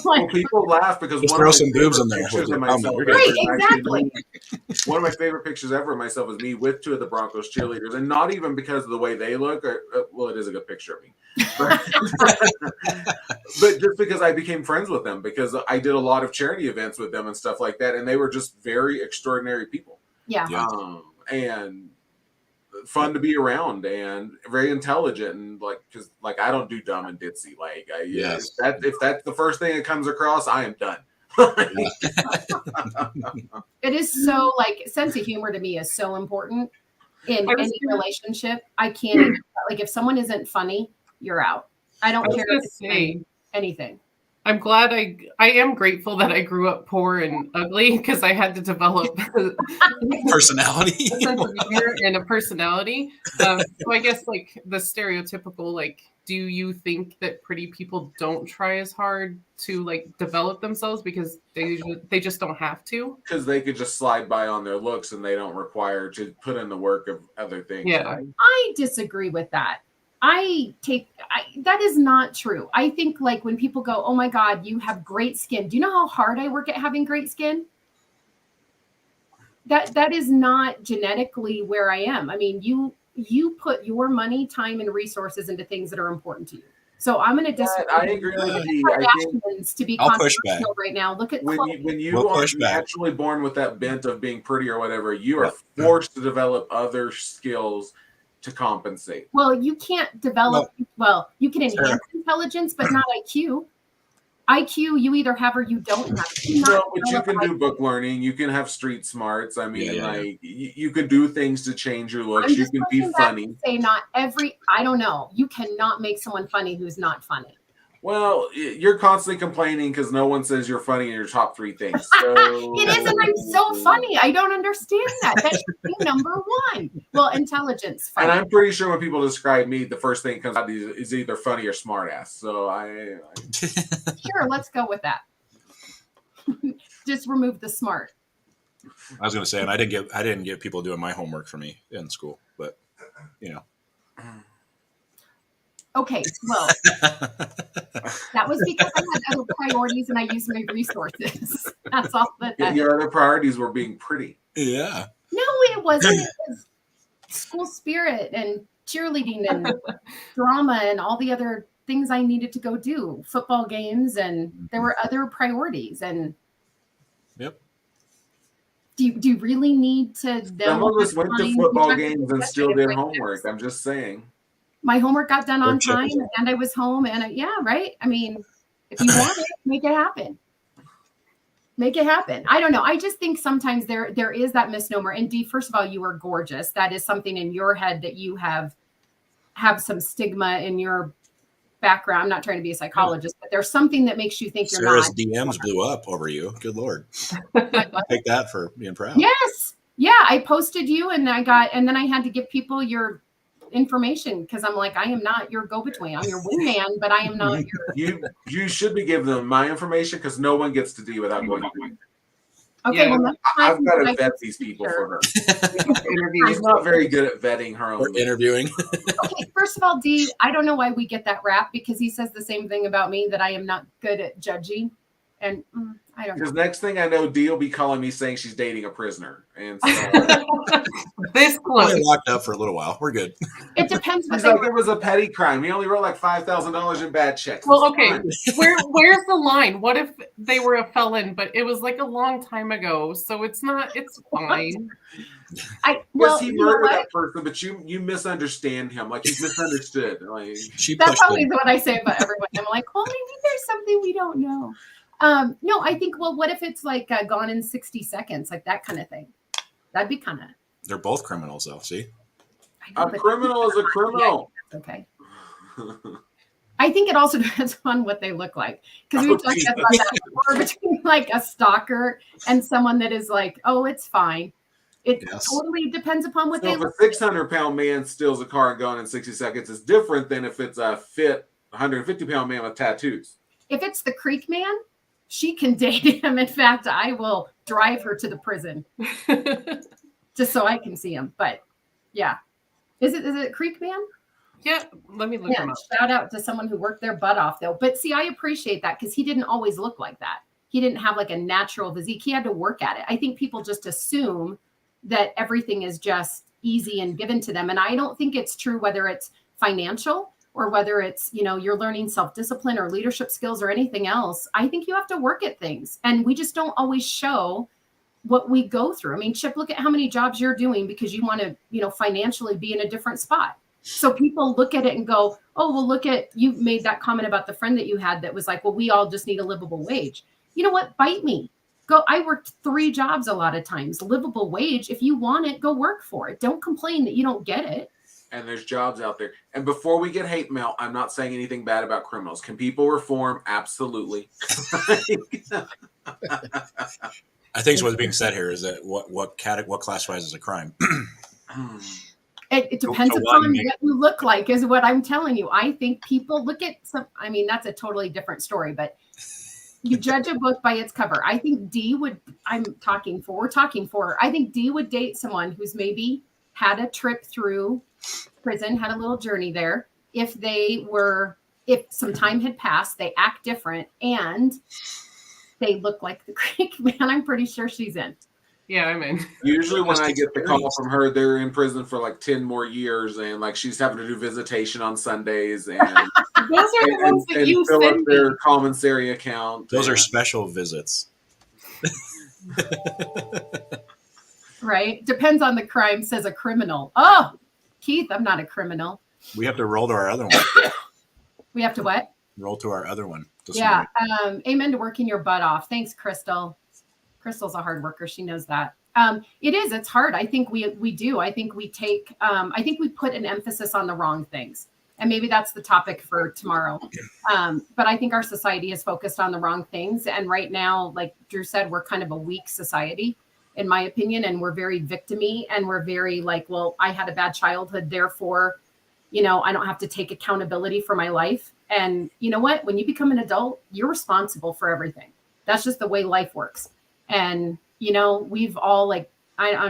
Well, people laugh because just throw some boobs in there. Right, exactly. One of my favorite pictures ever of myself is me with two of the Broncos cheerleaders, and not even because of the way they look. Well, it is a good picture of me, but just because I became friends with them because I did a lot of charity events with them and stuff like that, and they were just very extraordinary people. Yeah. And fun to be around and very intelligent and because I don't do dumb and ditzy. If that's the first thing that comes across, I am done. It is so sense of humor to me is so important in any relationship. I can't even, if someone isn't funny, you're out. I don't care if it's anything. I'm glad I am grateful that I grew up poor and ugly because I had to develop personality, a sense of humor and a personality. So I guess the stereotypical do you think that pretty people don't try as hard to like develop themselves because they just don't have to? Because they could just slide by on their looks and they don't require to put in the work of other things. Yeah. Right? I disagree with that. That is not true. I think like when people go, oh my God, you have great skin. Do you know how hard I work at having great skin? That is not genetically where I am. I mean, you put your money, time, and resources into things that are important to you. So I'm going to disagree. I agree with you. I think Kardashians to be I'll push back. controversial right now. Look at when Khloe. you We'll are push back. naturally born with that bent of being pretty or whatever, you are forced to develop other skills to compensate. Well, you can't develop. Well, you can enhance intelligence, but not IQ. IQ, you either have or you don't have. No, but you can do book learning. You can have street smarts. I mean, like you can do things to change your looks. You can be funny. Say not every. I don't know. You cannot make someone funny who's not funny. Well, you're constantly complaining because no one says you're funny in your top 3 things. So It is, and I'm so funny. I don't understand that. That should be number 1. Well, intelligence. Funny. And I'm pretty sure when people describe me, the first thing that comes out is either funny or smart ass. So Sure, let's go with that. Just remove the smart. I was going to say, and I didn't get people doing my homework for me in school, but you know. Okay, well, that was because I had other priorities and I used my resources. That's all that. Your other priorities were being pretty. Yeah. No, it wasn't. It was school spirit and cheerleading and drama and all the other things I needed to go do, football games, and there were other priorities. And yep. Do you really need to? Some of us went to football games and still did homework. I'm just saying. My homework got done on time, and I was home. And yeah, right. I mean, if you want it, make it happen. Make it happen. I don't know. I just think sometimes there is that misnomer. And Dee, first of all, you are gorgeous. That is something in your head that you have some stigma in your background. I'm not trying to be a psychologist, but there's something that makes you think you're Sarah's not. DMs blew up over you. Good Lord. Take that for being proud. Yes. Yeah. I posted you and then I had to give people your information because I'm like, I am not your go-between. I'm your wingman, but I am not your. You should be giving them my information because no one gets to D without going. Okay, Yeah. well, I've got to vet these people for her. She's not very good at vetting her Or own. interviewing. Okay, first of all, Dee, I don't know why we get that rap because he says the same thing about me that I am not good at judging, and I don't know. Because next thing I know, Dee will be calling me saying she's dating a prisoner, and so This close. We're locked up for a little while. We're good. It depends what he's they like, were. it was a petty crime. He only wrote like $5,000 in bad checks. Well, It's okay. fine. Where's the line? What if they were a felon, but it was like a long time ago, so it's fine. Because he You know murdered what? that person, but you misunderstand him. Like he's misunderstood. Like She That's pushed always it. what I say about everyone. I'm like, well, maybe there's something we don't know. No, I think, well, what if it's like gone in 60 seconds, like that kind of thing? That'd be kind of. They're both criminals, though. See? a criminal is a criminal. Okay. I think it also depends on what they look like. Because we Oh, talked Jesus. about that before between like a stalker and someone that is like, oh, it's fine. It Yes. totally depends upon what So they if a look like. 600-pound man steals a car and gone in 60 seconds, it's different than if it's a fit 150-pound man with tattoos. If it's the Creek Man, she can date him. In fact, I will drive her to the prison just so I can see him. But yeah. Is it Creek Man? Yeah, let me look Yeah, him up. shout out to someone who worked their butt off though. But see, I appreciate that because he didn't always look like that. He didn't have like a natural physique. He had to work at it. I think people just assume that everything is just easy and given to them. And I don't think it's true whether it's financial or whether it's, you're learning self-discipline or leadership skills or anything else. I think you have to work at things. And we just don't always show what we go through. I mean, Chip, look at how many jobs you're doing because you want to, financially be in a different spot. So people look at it and go, oh, well, look at, you made that comment about the friend that you had that was like, well, we all just need a livable wage. You know what? Bite me. Go. I worked 3 jobs a lot of times. Livable wage. If you want it, go work for it. Don't complain that you don't get it. And there's jobs out there. And before we get hate mail, I'm not saying anything bad about criminals. Can people reform? Absolutely. I think what's being said here is that what classifies as a crime. It depends So upon one, Nick. what you look like, is what I'm telling you. I think people look at some, I mean, that's a totally different story, but you judge a book by its cover. I think we're talking for her. I think Dee would date someone who's maybe had a trip through prison, had a little journey there. If some time had passed, they act different and they look like the Greek man, I'm pretty sure she's in. Yeah, I'm in. Usually when I Just get the call experience. from her, they're in prison for like 10 more years and like she's having to do visitation on Sundays and Those are the ones that and you fill up send me. their commissary account. Those are and- special visits. Right? Depends on the crime, says a criminal. Oh, Keith, I'm not a criminal. We have to roll to our other one. We have to what? Roll to our other one. This Yeah. morning. Amen to working your butt off. Thanks, Crystal. Crystal's a hard worker. She knows that. It is. It's hard. I think we do. I think we take. I think we put an emphasis on the wrong things, and maybe that's the topic for tomorrow. But I think our society is focused on the wrong things, and right now, like Drew said, we're kind of a weak society, in my opinion, and we're very victim-y, and we're very like, well, I had a bad childhood, therefore, I don't have to take accountability for my life. And you know what? When you become an adult, you're responsible for everything. That's just the way life works. And, we've all like,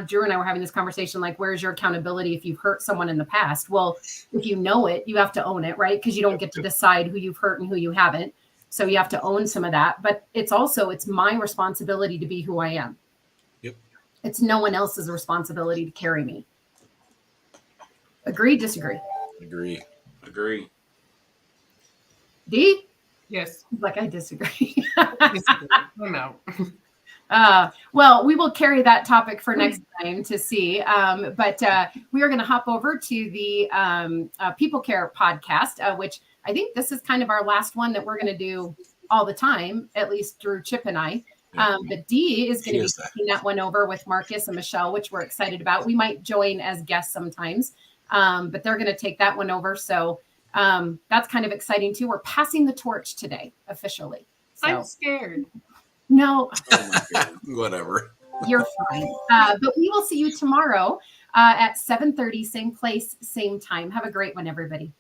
Drew and I were having this conversation, like, where's your accountability if you've hurt someone in the past? Well, if you know it, you have to own it, right? Because you don't get to decide who you've hurt and who you haven't. So you have to own some of that. But it's my responsibility to be who I am. Yep. It's no one else's responsibility to carry me. Agree, disagree? Agree. D? Yes. Like, I disagree. I'm out. Well, we will carry that topic for next time to see. But we are going to hop over to the People Care podcast, which I think this is kind of our last one that we're going to do all the time, at least Drew, Chip, and I. But Dee is going to be taking that one over with Marcus and Michelle, which we're excited about. We might join as guests sometimes, but they're going to take that one over. So that's kind of exciting too. We're passing the torch today officially. So, I'm scared. no, Oh my God. Whatever. you're fine. But we will see you tomorrow at 7:30, same place, same time. Have a great one, everybody.